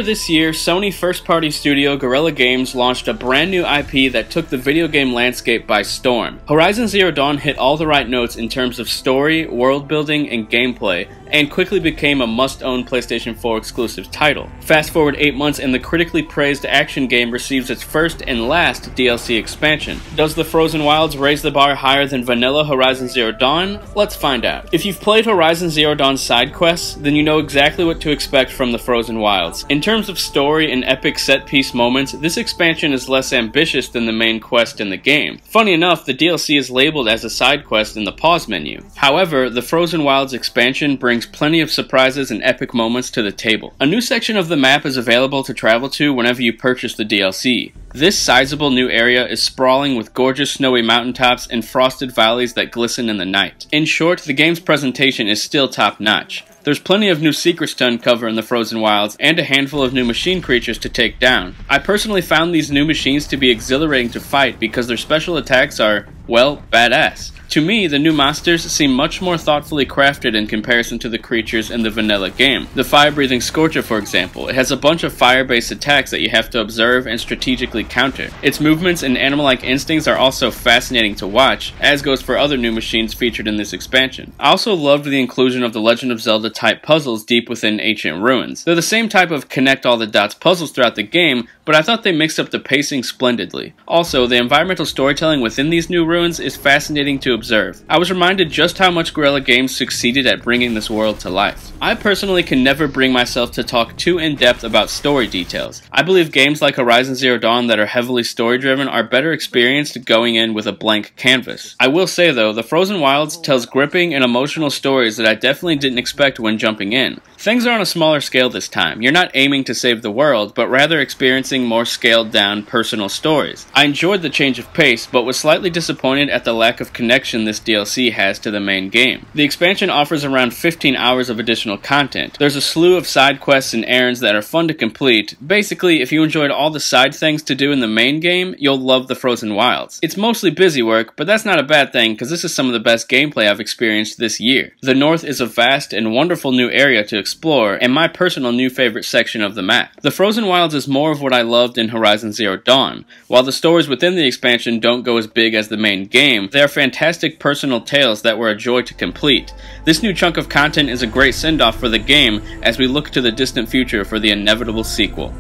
Earlier this year, Sony first-party studio Guerilla Games launched a brand new IP that took the video game landscape by storm. Horizon Zero Dawn hit all the right notes in terms of story, world building, and gameplay, and quickly became a must-own PlayStation 4 exclusive title. Fast forward 8 months and the critically praised action game receives its first and last DLC expansion. Does the Frozen Wilds raise the bar higher than vanilla Horizon Zero Dawn? Let's find out. If you've played Horizon Zero Dawn's side quests, then you know exactly what to expect from the Frozen Wilds. In terms of story and epic set-piece moments, this expansion is less ambitious than the main quest in the game. Funny enough, the DLC is labeled as a side quest in the pause menu. However, the Frozen Wilds expansion brings plenty of surprises and epic moments to the table. A new section of the map is available to travel to whenever you purchase the DLC. This sizable new area is sprawling with gorgeous snowy mountaintops and frosted valleys that glisten in the night. In short, the game's presentation is still top-notch. There's plenty of new secrets to uncover in the Frozen Wilds, and a handful of new machine creatures to take down. I personally found these new machines to be exhilarating to fight because their special attacks are, well, badass. To me, the new monsters seem much more thoughtfully crafted in comparison to the creatures in the vanilla game. The fire-breathing Scorcher, for example, it has a bunch of fire-based attacks that you have to observe and strategically counter. Its movements and animal-like instincts are also fascinating to watch, as goes for other new machines featured in this expansion. I also loved the inclusion of the Legend of Zelda type puzzles deep within ancient ruins. They're the same type of connect all the dots puzzles throughout the game, but I thought they mixed up the pacing splendidly. Also, the environmental storytelling within these new ruins is fascinating to observe. I was reminded just how much Guerilla Games succeeded at bringing this world to life. I personally can never bring myself to talk too in-depth about story details. I believe games like Horizon Zero Dawn that are heavily story-driven are better experienced going in with a blank canvas. I will say though, the Frozen Wilds tells gripping and emotional stories that I definitely didn't expect when jumping in. Things are on a smaller scale this time. You're not aiming to save the world, but rather experiencing more scaled-down personal stories. I enjoyed the change of pace, but was slightly disappointed at the lack of connection this DLC has to the main game. The expansion offers around 15 hours of additional content. There's a slew of side quests and errands that are fun to complete. Basically, if you enjoyed all the side things to do in the main game, you'll love the Frozen Wilds. It's mostly busy work, but that's not a bad thing because this is some of the best gameplay I've experienced this year. The North is a vast and wonderful new area to explore, and my personal new favorite section of the map. The Frozen Wilds is more of what I loved in Horizon Zero Dawn. While the stories within the expansion don't go as big as the main game, they are fantastic personal tales that were a joy to complete. This new chunk of content is a great send-off for the game as we look to the distant future for the inevitable sequel.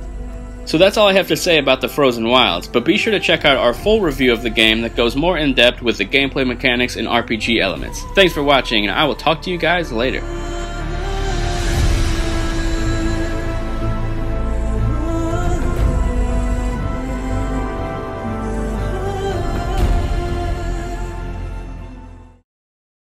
So that's all I have to say about the Frozen Wilds, but be sure to check out our full review of the game that goes more in depth with the gameplay mechanics and RPG elements. Thanks for watching, and I will talk to you guys later.